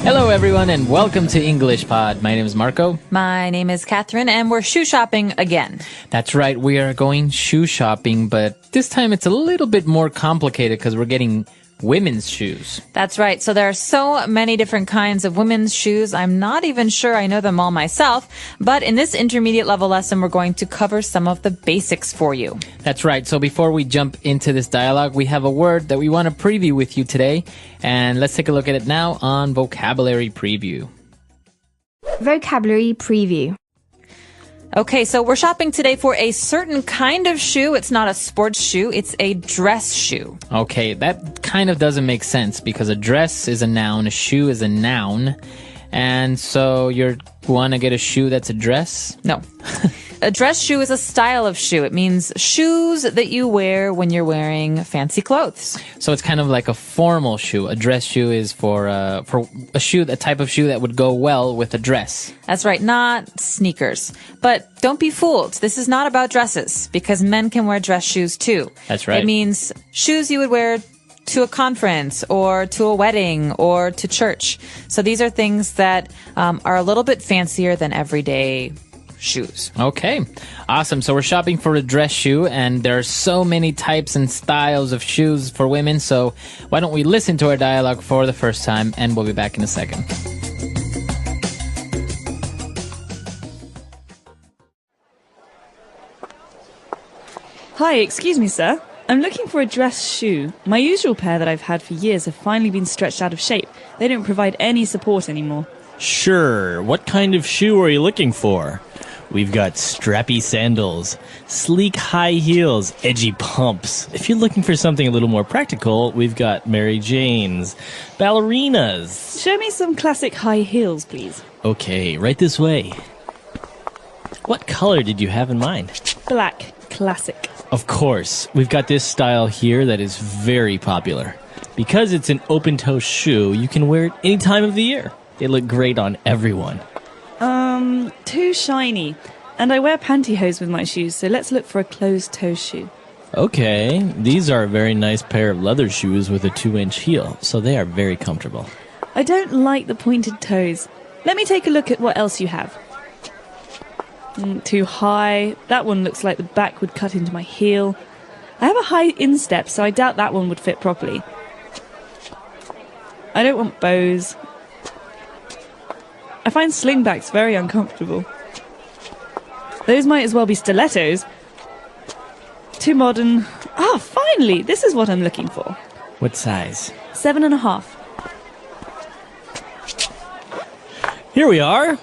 Hello, everyone, and welcome to English Pod. My name is Marco. My name is Catherine, and we're shoe shopping again. That's right, we are going shoe shopping, but this time it's a little bit more complicated because we're getting women's shoes. That's right. So there are so many different kinds of women's shoes. I'm not even sure I know them all myself, but in this intermediate level lesson, we're going to cover some of the basics for you. That's right. So before we jump into this dialogue, we have a word that we want to preview with you today, and let's take a look at it now on Vocabulary Preview. Vocabulary Preview. Okay, so we're shopping today for a certain kind of shoe. It's not a sports shoe, it's a dress shoe. Okay, that kind of doesn't make sense because a dress is a noun, a shoe is a noun. And so you want to get a shoe that's a dress? No. A dress shoe is a style of shoe. It means shoes that you wear when you're wearing fancy clothes. So it's kind of like a formal shoe. A dress shoe is for a shoe, a type of shoe that would go well with a dress. That's right, not sneakers. But don't be fooled. This is not about dresses because men can wear dress shoes too. That's right. It means shoes you would wear to a conference or to a wedding or to church. So these are things that are a little bit fancier than everyday shoes. Okay, awesome. So we're shopping for a dress shoe, and there are so many types and styles of shoes for women. So why don't we listen to our dialogue for the first time, and we'll be back in a second. Hi, excuse me, sir. I'm looking for a dress shoe. My usual pair that I've had for years have finally been stretched out of shape. They don't provide any support anymore. Sure. What kind of shoe are you looking for? We've got strappy sandals, sleek high heels, edgy pumps. If you're looking for something a little more practical, we've got Mary Janes, ballerinas. Show me some classic high heels, please. Okay, right this way. What color did you have in mind? Black. Classic. Of course, we've got this style here that is very popular. Because it's an open-toe shoe, you can wear it any time of the year. They look great on everyone. Too shiny. And I wear pantyhose with my shoes, so let's look for a closed-toe shoe. Okay, these are a very nice pair of leather shoes with a 2-inch heel, so they are very comfortable. I don't like the pointed toes. Let me take a look at what else you have. Too high. That one looks like the back would cut into my heel. I have a high instep, so I doubt that one would fit properly. I don't want bows. I find slingbacks very uncomfortable. Those might as well be stilettos. Too modern. Ah, finally! This is what I'm looking for. What size? 7.5. Here we are.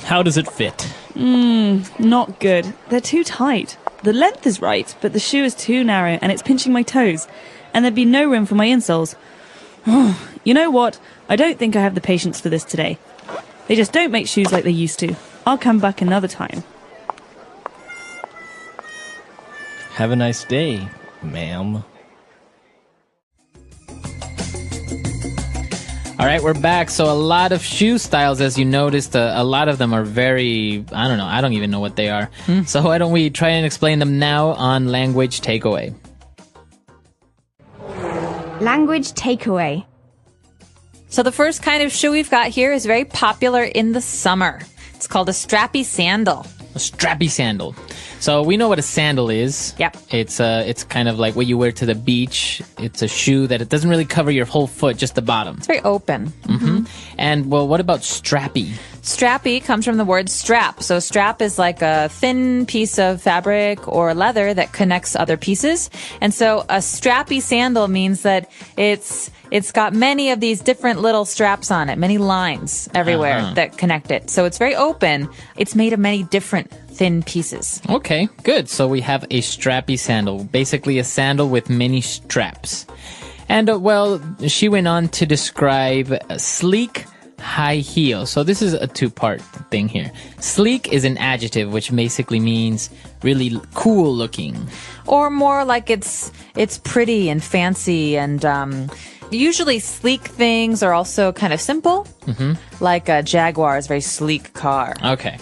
How does it fit? Not good. They're too tight. The length is right, but the shoe is too narrow and it's pinching my toes. And there'd be no room for my insoles. You know what? I don't think I have the patience for this today. They just don't make shoes like they used to. I'll come back another time. Have a nice day, ma'am. All right, we're back. So a lot of shoe styles, as you noticed, a lot of them are very, I don't know, I don't even know what they are. So why don't we try and explain them now on Language Takeaway. Language Takeaway. So the first kind of shoe we've got here is very popular in the summer. It's called a strappy sandal. A strappy sandal. So we know what a sandal is. Yep. It's kind of like what you wear to the beach. It's a shoe that it doesn't really cover your whole foot, just the bottom. It's very open. Mm-hmm. And, well, what about strappy? Strappy comes from the word strap. So strap is like a thin piece of fabric or leather that connects other pieces. And so a strappy sandal means that it's got many of these different little straps on it, many lines everywhere that connect it. So it's very open. It's made of many different thin pieces. Okay, good. So we have a strappy sandal, basically a sandal with many straps. And, well, she went on to describe a sleek high heel. So this is a two-part thing here. Sleek is an adjective, which basically means really cool looking. Or more like it's pretty and fancy and usually sleek things are also kind of simple. Like a Jaguar is a very sleek car. Okay.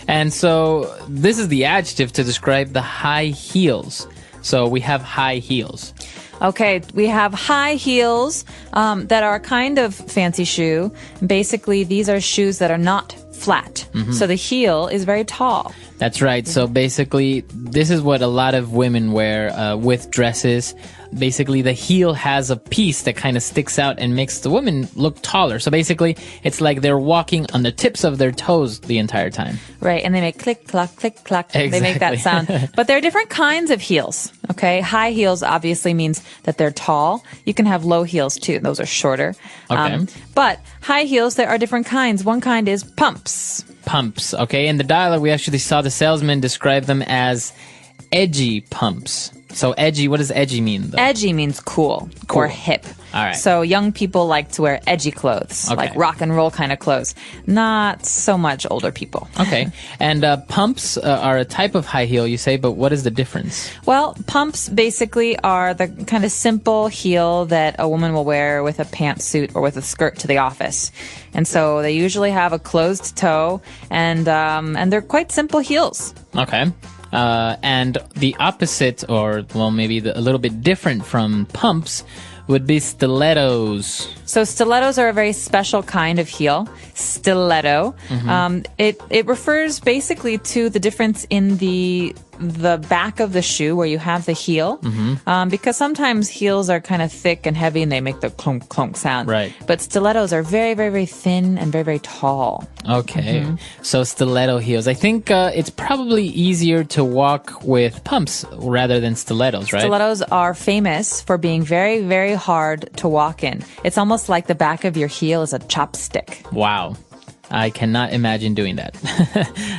And so this is the adjective to describe the high heels. So we have high heels. Okay, we have high heels that are a kind of fancy shoe. Basically, these are shoes that are not flat. So the heel is very tall. That's right. So basically, this is what a lot of women wear with dresses. Basically, the heel has a piece that kind of sticks out and makes the woman look taller. So basically, it's like they're walking on the tips of their toes the entire time. Right, and they make click, clack, click, clack. They make that sound. But there are different kinds of heels, okay? High heels obviously means that they're tall. You can have low heels too. Those are shorter. Okay. But high heels, there are different kinds. One kind is pumps. Pumps, okay? In the dialogue, we actually saw the salesman describe them as edgy pumps. So edgy, what does edgy mean, though? Edgy means cool or hip. All right. So young people like to wear edgy clothes, Okay. like rock and roll kind of clothes. Not so much older people. Okay. And pumps are a type of high heel, you say, but what is the difference? Well, pumps basically are the kind of simple heel that a woman will wear with a pantsuit or with a skirt to the office. And so they usually have a closed toe and they're quite simple heels. Okay. And the opposite, or, well, maybe a little bit different from pumps, would be stilettos. So stilettos are a very special kind of heel. Stiletto. It refers basically to the difference in the back of the shoe where you have the heel. Because sometimes heels are kind of thick and heavy and they make the clunk clunk sound. Right. But stilettos are very, very, very thin and very, very tall. Okay. So stiletto heels. I think it's probably easier to walk with pumps rather than stilettos, right? Stilettos are famous for being very, very hard to walk in. It's almost like the back of your heel is a chopstick. Wow. I cannot imagine doing that.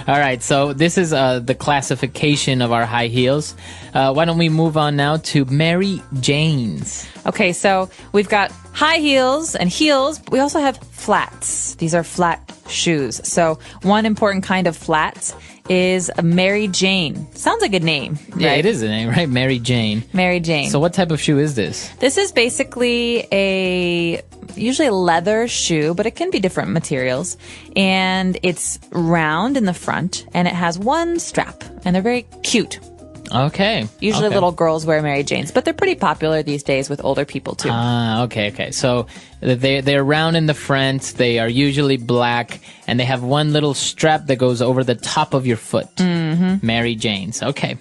All right, so this is the classification of our high heels. Why don't we move on now to Mary Jane's? Okay, so we've got high heels and heels. But we also have flats. These are flat shoes. So one important kind of flats is a Mary Jane. Sounds like a name, right? Yeah, it is a name, right? Mary Jane. Mary Jane. So what type of shoe is this? This is basically usually a leather shoe, but it can be different materials. And it's round in the front and it has one strap and they're very cute. Okay. Usually okay. little girls wear Mary Janes, but they're pretty popular these days with older people too. Okay. So they're round in the front. They are usually black, and they have one little strap that goes over the top of your foot. Mary Jane's. Okay.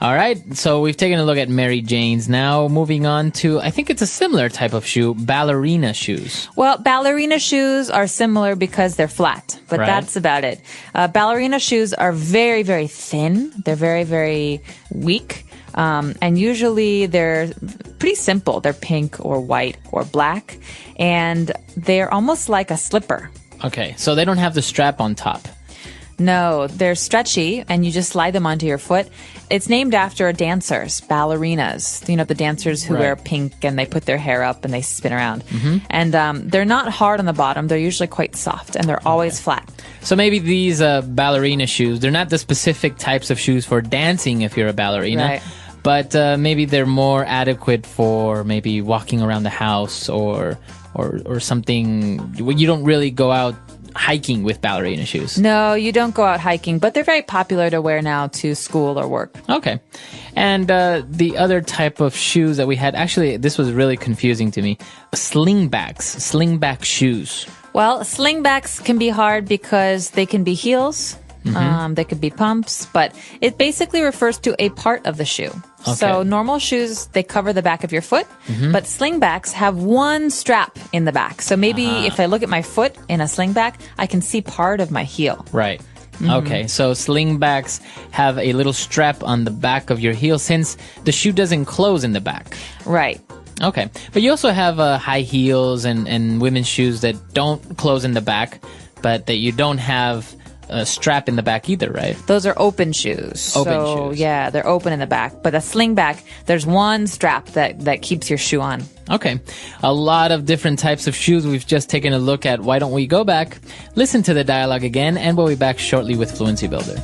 All right. So we've taken a look at Mary Jane's. Now moving on to, I think it's a similar type of shoe, ballerina shoes. Well, ballerina shoes are similar because they're flat, but Right. that's about it. Ballerina shoes are very, very thin. They're very, very weak. And usually they're pretty simple. They're pink or white or black. And they're almost like a slipper. Okay. So they don't have the strap on top. No, they're stretchy and you just slide them onto your foot. It's named after dancers, ballerinas. You know, the dancers who Right. wear pink and they put their hair up and they spin around. And they're not hard on the bottom. They're usually quite soft and they're always flat. So maybe these ballerina shoes, they're not the specific types of shoes for dancing if you're a ballerina. Right. But maybe they're more adequate for maybe walking around the house or something. You don't really go out hiking with ballerina shoes. No, you don't go out hiking, but they're very popular to wear now to school or work. Okay. And the other type of shoes that we had, actually, this was really confusing to me. Slingback shoes. Well, slingbacks can be hard because they can be heels. They could be pumps, but it basically refers to a part of the shoe. So normal shoes, they cover the back of your foot, but slingbacks have one strap in the back. So maybe if I look at my foot in a slingback, I can see part of my heel. Right. Okay, so slingbacks have a little strap on the back of your heel since the shoe doesn't close in the back. Right. Okay, but you also have high heels and women's shoes that don't close in the back, but that you don't have a strap in the back either, right? Those are open shoes. Open so, shoes. yeah, they're open in the back. But a slingback, there's one strap that keeps your shoe on. Okay, a lot of different types of shoes we've just taken a look at. Why don't we go back, listen to the dialogue again, and we'll be back shortly with Fluency Builder.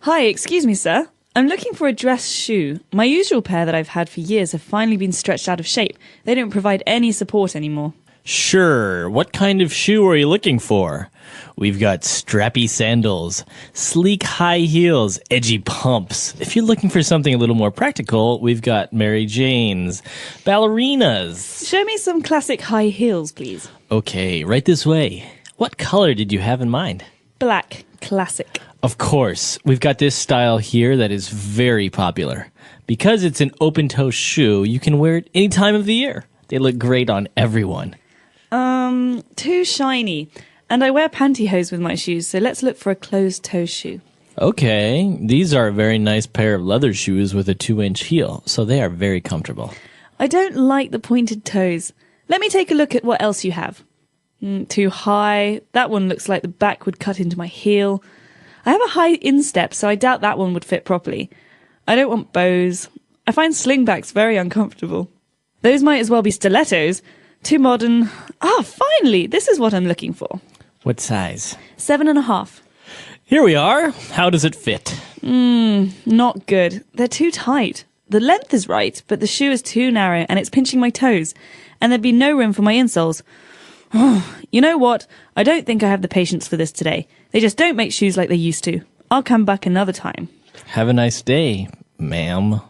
Hi, excuse me, sir. I'm looking for a dress shoe. My usual pair that I've had for years have finally been stretched out of shape. They don't provide any support anymore. Sure. What kind of shoe are you looking for? We've got strappy sandals, sleek high heels, edgy pumps. If you're looking for something a little more practical, we've got Mary Jane's, ballerinas. Show me some classic high heels, please. Okay, right this way. What color did you have in mind? Black. Classic. Of course, we've got this style here that is very popular. Because it's an open-toe shoe, you can wear it any time of the year. They look great on everyone. Too shiny. And I wear pantyhose with my shoes, so let's look for a closed-toe shoe. Okay, these are a very nice pair of leather shoes with a 2-inch heel, so they are very comfortable. I don't like the pointed toes. Let me take a look at what else you have. Too high. That one looks like the back would cut into my heel. I have a high instep, so I doubt that one would fit properly. I don't want bows. I find slingbacks very uncomfortable. Those might as well be stilettos. Too modern. Finally! This is what I'm looking for. What size? 7.5. Here we are. How does it fit? Not good. They're too tight. The length is right, but the shoe is too narrow and it's pinching my toes. And there'd be no room for my insoles. You know what? I don't think I have the patience for this today. They just don't make shoes like they used to. I'll come back another time. Have a nice day, ma'am.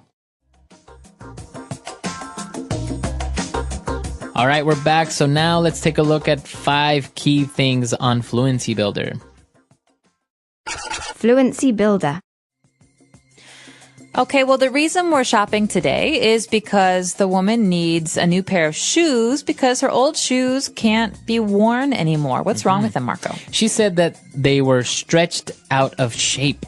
All right, we're back. So now let's take a look at 5 key things on Fluency Builder. Fluency Builder. Okay, well, the reason we're shopping today is because the woman needs a new pair of shoes because her old shoes can't be worn anymore. What's wrong with them, Marco? She said that they were stretched out of shape.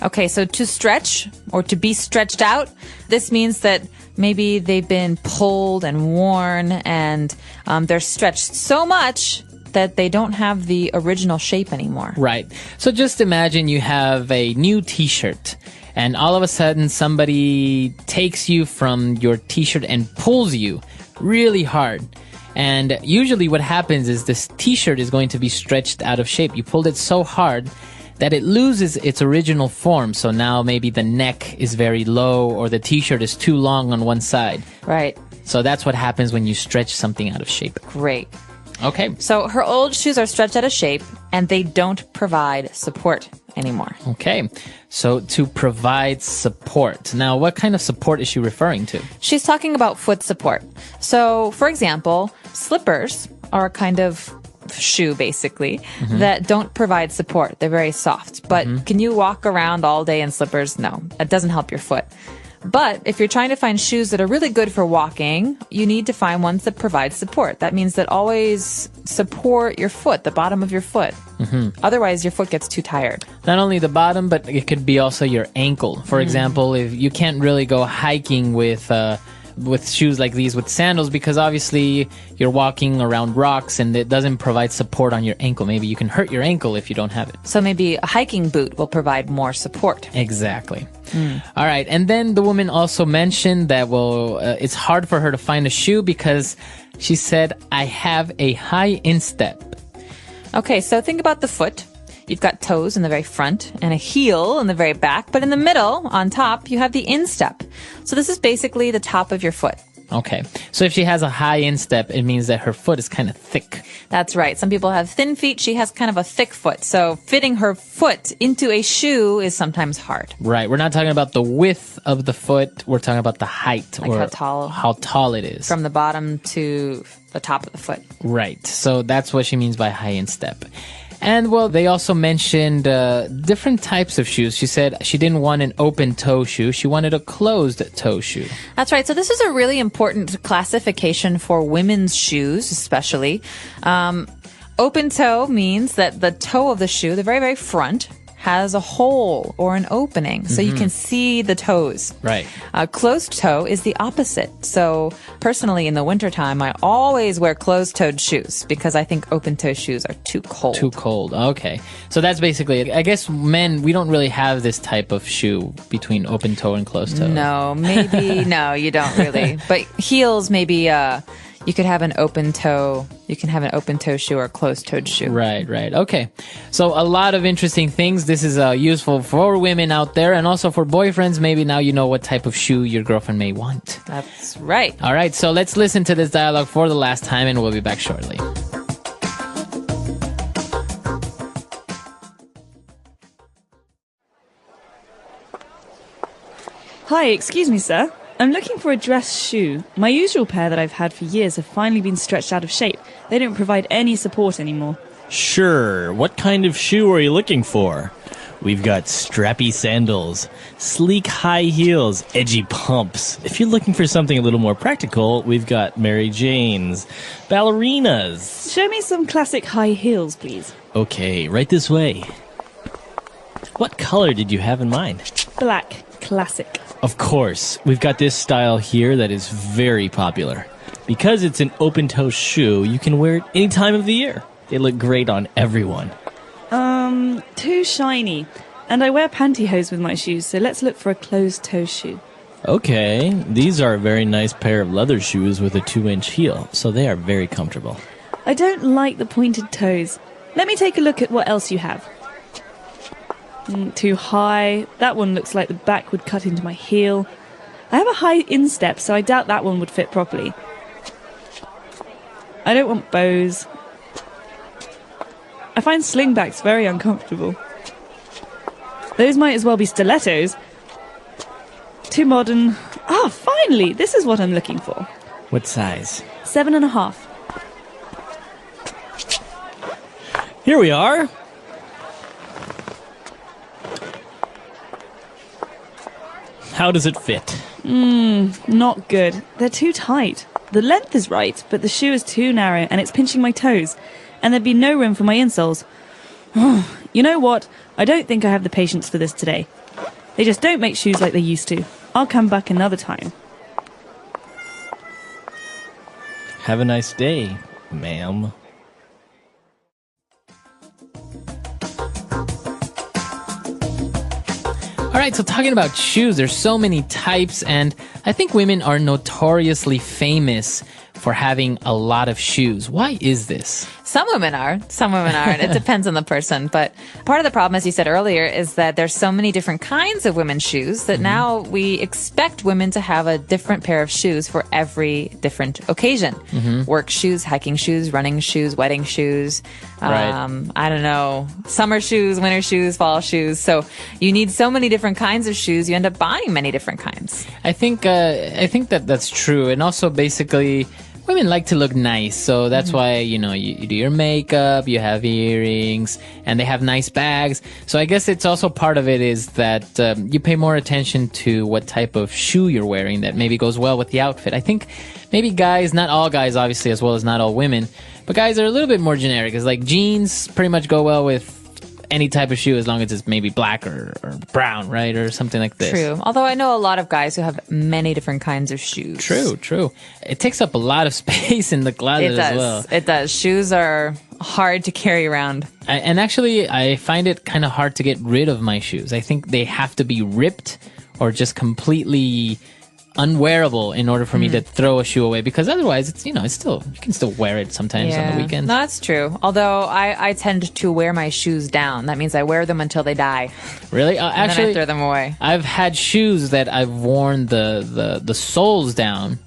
Okay, so to stretch or to be stretched out, this means that maybe they've been pulled and worn and they're stretched so much that they don't have the original shape anymore. Right. So just imagine you have a new t-shirt and all of a sudden somebody takes you from your t-shirt and pulls you really hard. And usually what happens is this t-shirt is going to be stretched out of shape. You pulled it so hard that it loses its original form. So now maybe the neck is very low or the t-shirt is too long on one side. Right. So that's what happens when you stretch something out of shape. Great. Okay. So her old shoes are stretched out of shape and they don't provide support anymore. Okay. So to provide support. Now, what kind of support is she referring to? She's talking about foot support. So, for example, slippers are a kind of shoe, basically, that don't provide support. They're very soft. But can you walk around all day in slippers? No, it doesn't help your foot. But if you're trying to find shoes that are really good for walking, you need to find ones that provide support. That means that always support your foot, the bottom of your foot. Otherwise, your foot gets too tired. Not only the bottom, but it could be also your ankle. For example, if you can't really go hiking with shoes like these with sandals because obviously you're walking around rocks and it doesn't provide support on your ankle. Maybe you can hurt your ankle if you don't have it. So maybe a hiking boot will provide more support. Exactly. All right. And then the woman also mentioned that, it's hard for her to find a shoe because she said, I have a high instep. Okay, so think about the foot. You've got toes in the very front and a heel in the very back, but in the middle, on top, you have the instep. So this is basically the top of your foot. Okay. So if she has a high instep, it means that her foot is kind of thick. That's right. Some people have thin feet. She has kind of a thick foot. So fitting her foot into a shoe is sometimes hard. Right. We're not talking about the width of the foot. We're talking about the height, Like or how tall it is. From the bottom to the top of the foot. Right. So that's what she means by high instep. And, they also mentioned different types of shoes. She said she didn't want an open-toe shoe. She wanted a closed-toe shoe. That's right. So this is a really important classification for women's shoes, especially. Open toe means that the toe of the shoe, the very, very front, has a hole or an opening, so you can see the toes. Right. Closed toe is the opposite. So personally, in the wintertime, I always wear closed-toed shoes because I think open-toe shoes are too cold. Too cold. Okay. So that's basically it. I guess men, we don't really have this type of shoe between open toe and closed toe. No, maybe, no, you don't really. But heels, maybe, You could have an open toe. You can have an open toe shoe or a closed toed shoe. Right. Okay. So a lot of interesting things. This is useful for women out there and also for boyfriends. Maybe now you know what type of shoe your girlfriend may want. That's right. All right. So let's listen to this dialogue for the last time and we'll be back shortly. Hi, excuse me, sir. I'm looking for a dress shoe. My usual pair that I've had for years have finally been stretched out of shape. They don't provide any support anymore. Sure. What kind of shoe are you looking for? We've got strappy sandals, sleek high heels, edgy pumps. If you're looking for something a little more practical, we've got Mary Jane's, ballerinas. Show me some classic high heels, please. Okay, right this way. What color did you have in mind? Black. Classic. Of course, we've got this style here that is very popular. Because it's an open-toe shoe, you can wear it any time of the year. They look great on everyone. Too shiny. And I wear pantyhose with my shoes, so let's look for a closed-toe shoe. Okay, these are a very nice pair of leather shoes with a 2-inch heel, so they are very comfortable. I don't like the pointed toes. Let me take a look at what else you have. Too high. That one looks like the back would cut into my heel. I have a high instep, so I doubt that one would fit properly. I don't want bows. I find slingbacks very uncomfortable. Those might as well be stilettos. Too modern. Ah, finally! This is what I'm looking for. What size? 7.5. Here we are. How does it fit? Not good. They're too tight. The length is right, but the shoe is too narrow and it's pinching my toes. And there'd be no room for my insoles. You know what? I don't think I have the patience for this today. They just don't make shoes like they used to. I'll come back another time. Have a nice day, ma'am. All right, so talking about shoes, there's so many types, and I think women are notoriously famous for having a lot of shoes. Why is this? Some women are. Some women aren't. It depends on the person. But part of the problem, as you said earlier, is that there's so many different kinds of women's shoes that now we expect women to have a different pair of shoes for every different occasion. Work shoes, hiking shoes, running shoes, wedding shoes. Right. I don't know, summer shoes, winter shoes, fall shoes. So you need so many different kinds of shoes. You end up buying many different kinds. I think that that's true, and also basically women like to look nice, so that's why you do your makeup, you have earrings, and they have nice bags. So I guess it's also part of it is that you pay more attention to what type of shoe you're wearing that maybe goes well with the outfit. I think maybe guys, not all guys obviously, as well as not all women, but guys are a little bit more generic. It's like jeans pretty much go well with any type of shoe as long as it's maybe black or brown, right? Or something like this. True. Although I know a lot of guys who have many different kinds of shoes. True. It takes up a lot of space in the closet as well. It does. Shoes are hard to carry around. And actually, I find it kind of hard to get rid of my shoes. I think they have to be ripped or just completely unwearable in order for me to throw a shoe away, because otherwise it's still, you can still wear it sometimes on the weekends. No, that's true. Although I tend to wear my shoes down. That means I wear them until they die. Really? And Actually, then I throw them away. I've had shoes that I've worn the soles down,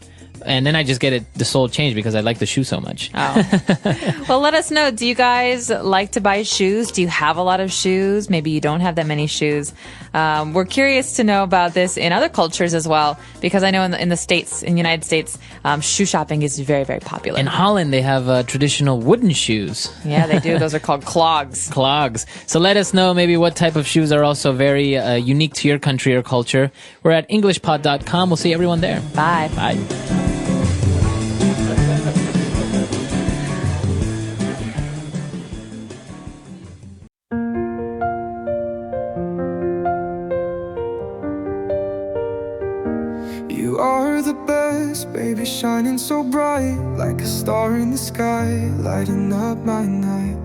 and then I just get the sole changed because I like the shoe so much. Oh. Well, let us know. Do you guys like to buy shoes? Do you have a lot of shoes? Maybe you don't have that many shoes. We're curious to know about this in other cultures as well, because I know in the States, in the United States, shoe shopping is very, very popular. In Holland, they have traditional wooden shoes. Yeah, they do. Those are called clogs. Clogs. So let us know maybe what type of shoes are also very unique to your country or culture. We're at EnglishPod.com. We'll see everyone there. Bye. Bye. You are the best, baby, shining so bright, like a star in the sky, lighting up my night.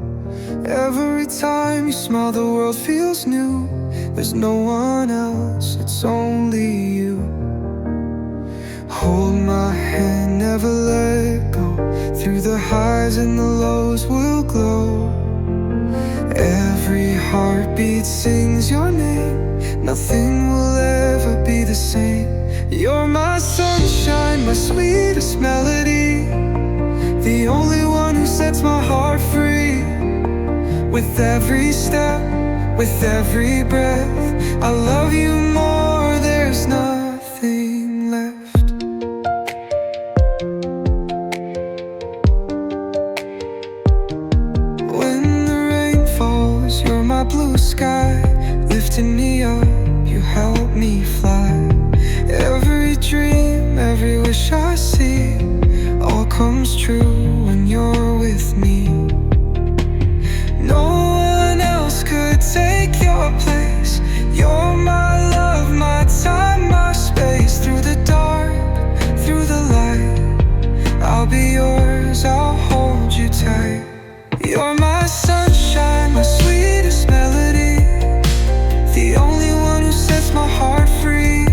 Every time you smile, the world feels new. There's no one else, it's only you. Hold my hand, never let go. Through the highs and the lows we'll glow. Every heartbeat sings your name. Nothing will ever be the same. You're my sunshine, my sweetest melody, the only one who sets my heart free. With every step, with every breath, I love you more, there's nothing left. When the rain falls, you're my blue sky, lifting me up, you help me fly. Every dream, every wish I see, all comes true when you're with me. No one else could take your place. You're my love, my time, my space. Through the dark, through the light, I'll be yours, I'll hold you tight. You're my sunshine, my sweetest melody, the only one who sets my heart free.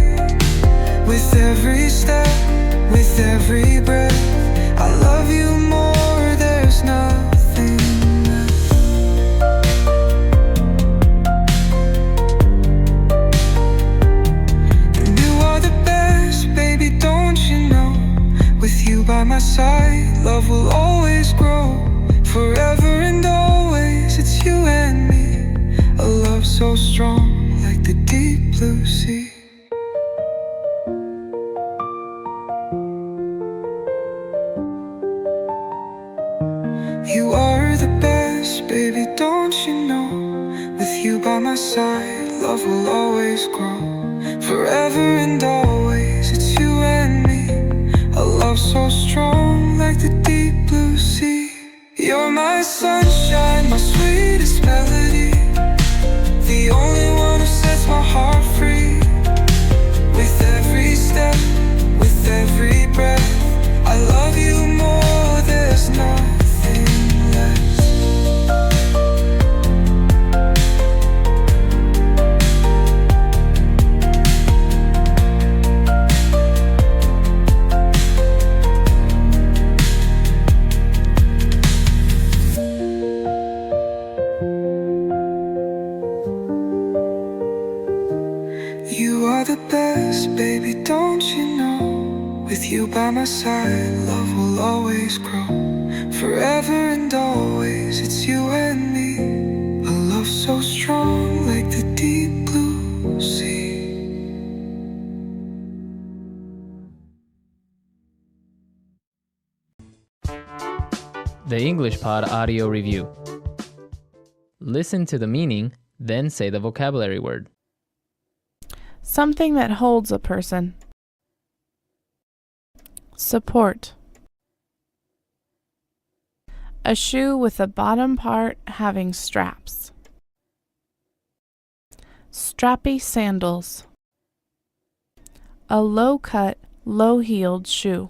With every step, with every breath, I love you more, there's nothing left. And you are the best, baby, don't you know? With you by my side, love will always grow. Forever and always, it's you and me. A love so strong, like the deep blue sea. You are the best, baby, don't you know? With you by my side, love will always grow. Forever and always, it's you and me. A love so strong, like the deep blue sea. You're my sunshine, my sweetest melody, the only one who sets my heart free. With every step, with every breath, I love you more, there's nothing left. You are the best, baby, don't you know? With you by my side, love will always grow. Forever and always, it's you and me. A love so strong, like the deep blue sea. The English Pod Audio Review. Listen to the meaning, then say the vocabulary word. Something that holds a person. Support. A shoe with the bottom part having straps. Strappy sandals. A low-cut, low-heeled shoe.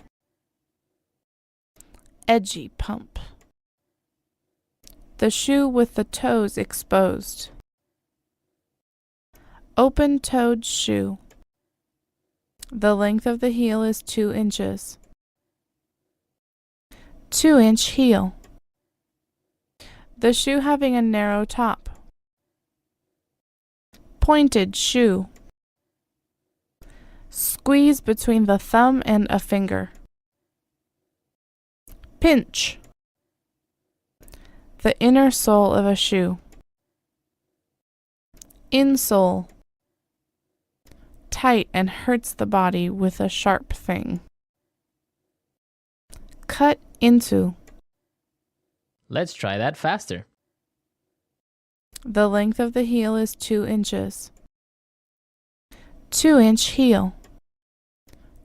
Edgy pump. The shoe with the toes exposed. Open-toed shoe. The length of the heel is 2 inches. 2-inch heel. The shoe having a narrow top. Pointed shoe. Squeeze between the thumb and a finger. Pinch. The inner sole of a shoe. Insole. Tight and hurts the body with a sharp thing. Cut into. Let's try that faster. The length of the heel is 2 inches. 2-inch heel.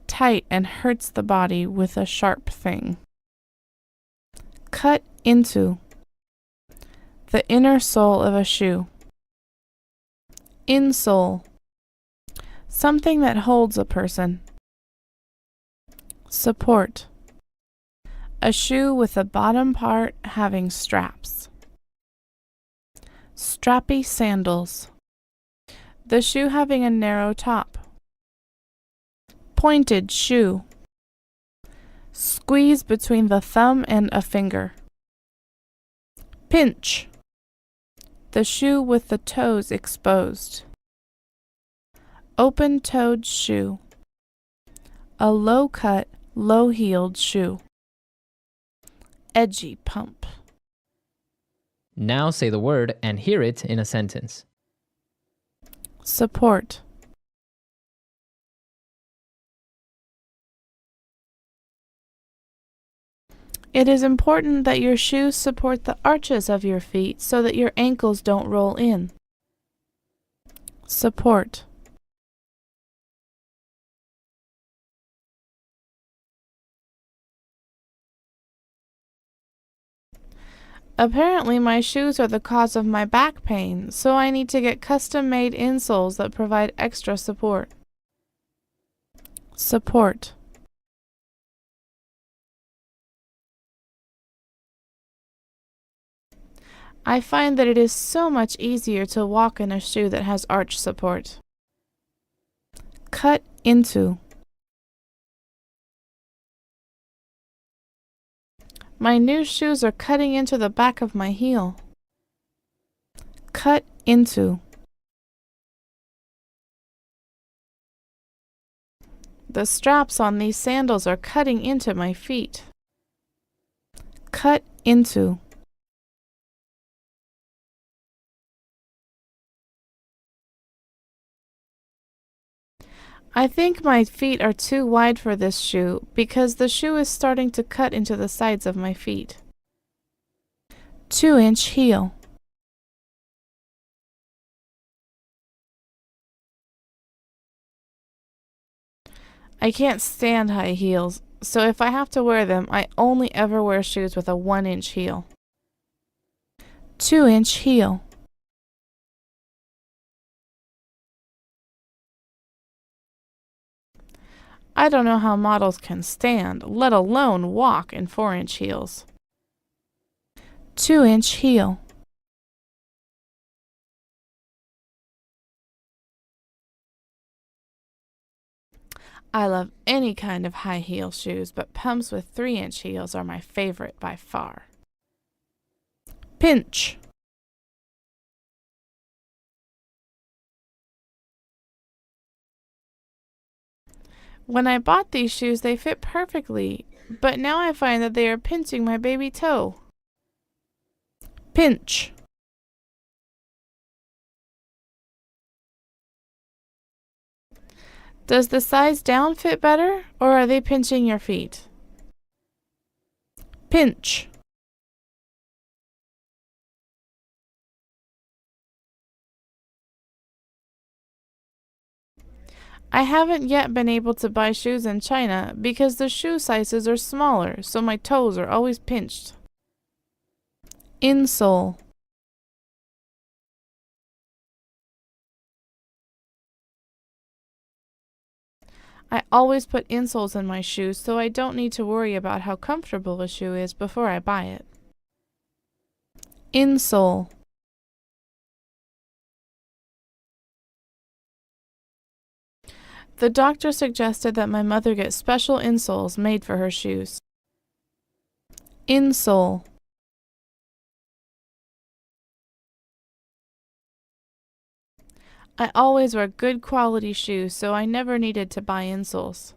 Tight and hurts the body with a sharp thing. Cut into. The inner sole of a shoe. Insole. Something that holds a person. Support. A shoe with the bottom part having straps. Strappy sandals. The shoe having a narrow top. Pointed shoe. Squeeze between the thumb and a finger. Pinch. The shoe with the toes exposed. Open-toed shoe. A low-cut, low-heeled shoe. Edgy pump. Now say the word and hear it in a sentence. Support. It is important that your shoes support the arches of your feet so that your ankles don't roll in. Support. Apparently my shoes are the cause of my back pain, so I need to get custom-made insoles that provide extra support. Support. I find that it is so much easier to walk in a shoe that has arch support. Cut into. My new shoes are cutting into the back of my heel. Cut into. The straps on these sandals are cutting into my feet. Cut into. I think my feet are too wide for this shoe because the shoe is starting to cut into the sides of my feet. 2-inch heel. I can't stand high heels, so if I have to wear them, I only ever wear shoes with a 1-inch heel. 2-inch heel. I don't know how models can stand, let alone walk in 4-inch heels. 2-inch heel. I love any kind of high heel shoes, but pumps with 3-inch heels are my favorite by far. Pinch. When I bought these shoes, they fit perfectly, but now I find that they are pinching my baby toe. Pinch. Does the size down fit better, or are they pinching your feet? Pinch. I haven't yet been able to buy shoes in China because the shoe sizes are smaller, so my toes are always pinched. Insole. I always put insoles in my shoes so I don't need to worry about how comfortable a shoe is before I buy it. Insole. The doctor suggested that my mother get special insoles made for her shoes. Insole. I always wear good quality shoes, so I never needed to buy insoles.